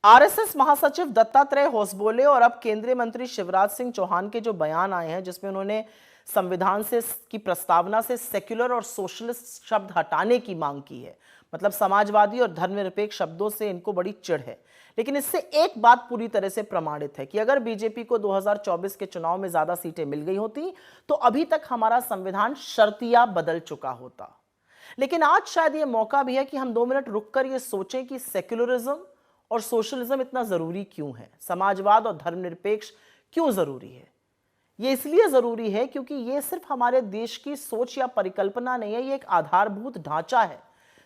RSS महासचिव दत्तात्रेय होसबोले और अब केंद्रीय मंत्री शिवराज सिंह चौहान के जो बयान आए हैं, जिसमें उन्होंने संविधान से की प्रस्तावना से सेक्युलर और सोशलिस्ट शब्द हटाने की मांग की है। मतलब समाजवादी और धर्मनिरपेक्ष शब्दों से इनको बड़ी चिढ़ है। लेकिन इससे एक बात पूरी तरह से प्रमाणित है कि अगर बीजेपी को 2024 के चुनाव में ज्यादा सीटें मिल गई होती तो अभी तक हमारा संविधान शर्तिया बदल चुका होता। लेकिन आज शायद यह मौका भी है कि हम 2 मिनट रुककर यह सोचें कि सेक्युलरिज्म और सोशलिज्म इतना जरूरी क्यों है, समाजवाद और धर्मनिरपेक्ष क्यों जरूरी है। ये इसलिए जरूरी है क्योंकि ये सिर्फ हमारे देश की सोच या परिकल्पना नहीं है, ये एक आधारभूत ढांचा है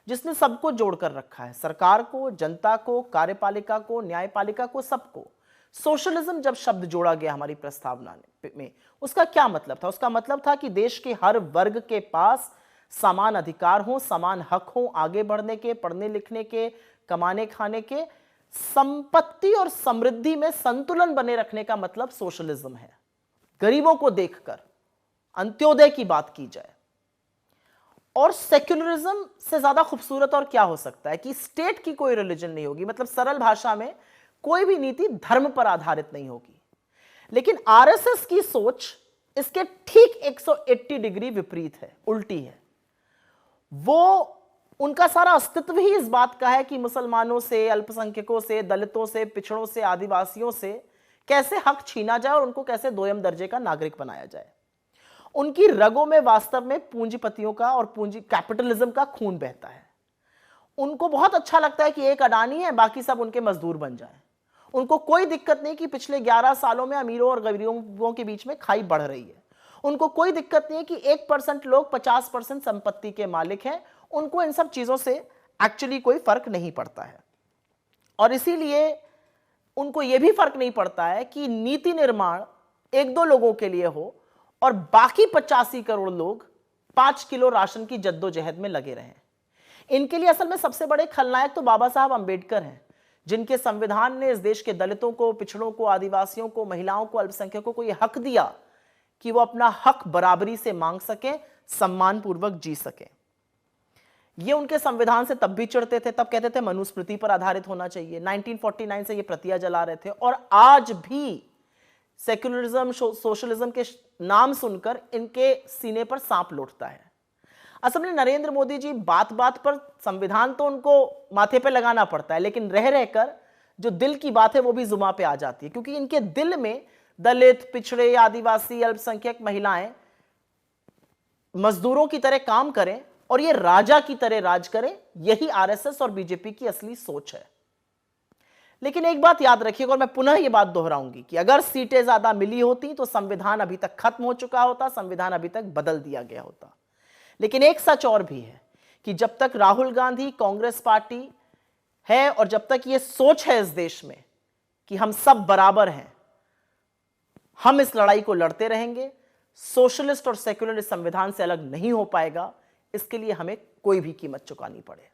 जिसने सबको जोड़कर रखा है, सरकार को, जनता को, कार्यपालिका को, न्यायपालिका को, सबको। सोशलिज्म जब शब्द जोड़ा गया हमारी प्रस्तावना में, उसका क्या मतलब था? उसका मतलब था कि देश के हर वर्ग के पास समान अधिकार हो, समान हक हो, आगे बढ़ने के, पढ़ने लिखने के, कमाने खाने के, संपत्ति और समृद्धि में संतुलन बने रखने का मतलब सोशलिज्म है। गरीबों को देखकर अंत्योदय की बात की जाए। और सेक्युलरिज्म से ज्यादा खूबसूरत और क्या हो सकता है कि स्टेट की कोई रिलीजन नहीं होगी, मतलब सरल भाषा में कोई भी नीति धर्म पर आधारित नहीं होगी। लेकिन आरएसएस की सोच इसके ठीक 180 डिग्री विपरीत है, उल्टी है। वो उनका सारा अस्तित्व ही इस बात का है कि मुसलमानों से, अल्पसंख्यकों से, दलितों से, पिछड़ों से, आदिवासियों से कैसे हक छीना जाए और उनको कैसे दोयम दर्जे का नागरिक बनाया जाए। उनकी रगों में वास्तव में पूंजीपतियों का और कैपिटलिज्म का खून बहता है। उनको बहुत अच्छा लगता है कि एक अडानी है, बाकी सब उनके मजदूर बन जाएं। उनको कोई दिक्कत नहीं कि पिछले 11 सालों में अमीरों और गरीबों के बीच में खाई बढ़ रही है। उनको कोई दिक्कत नहीं है कि 1% लोग 50% संपत्ति के मालिक हैं। उनको इन सब चीजों से एक्चुअली कोई फर्क नहीं पड़ता है। और इसीलिए उनको यह भी फर्क नहीं पड़ता है कि नीति निर्माण 1-2 लोगों के लिए हो और बाकी 85 करोड़ लोग 5 किलो राशन की जद्दोजहद में लगे रहें। इनके लिए असल में सबसे बड़े खलनायक तो बाबा साहब अंबेडकर हैं, जिनके संविधान ने इस देश के दलितों को, पिछड़ों को, आदिवासियों को, महिलाओं को, अल्पसंख्यकों को यह हक दिया कि वो अपना हक बराबरी से मांग सकें, सम्मानपूर्वक जी सकें। ये उनके संविधान से तब भी चिढ़ते थे, तब कहते थे मनुस्मृति पर आधारित होना चाहिए। 1949 से ये प्रतिया जला रहे थे और आज भी सेक्युलरिज्म, सोशलिज्म के नाम सुनकर इनके सीने पर सांप लौटता है। असल में नरेंद्र मोदी जी बात बात पर संविधान तो उनको माथे पे लगाना पड़ता है, लेकिन रह रहकर जो दिल की बात है वो भी जुबान पे आ जाती है, क्योंकि इनके दिल में दलित, पिछड़े, आदिवासी, अल्पसंख्यक, महिलाएं मजदूरों की तरह काम करें और ये राजा की तरह राज करें। यही आरएसएस और बीजेपी की असली सोच है। लेकिन एक बात याद रखिएगा, और मैं पुनः ये बात दोहराऊंगी कि अगर सीटें ज्यादा मिली होती तो संविधान अभी तक खत्म हो चुका होता, संविधान अभी तक बदल दिया गया होता। लेकिन एक सच और भी है कि जब तक राहुल गांधी कांग्रेस पार्टी है और जब तक ये सोच है इस देश में कि हम सब बराबर हैं, हम इस लड़ाई को लड़ते रहेंगे। सोशलिस्ट और सेक्युलरिस्ट संविधान से अलग नहीं हो पाएगा। इसके लिए हमें कोई भी कीमत चुकानी पड़े।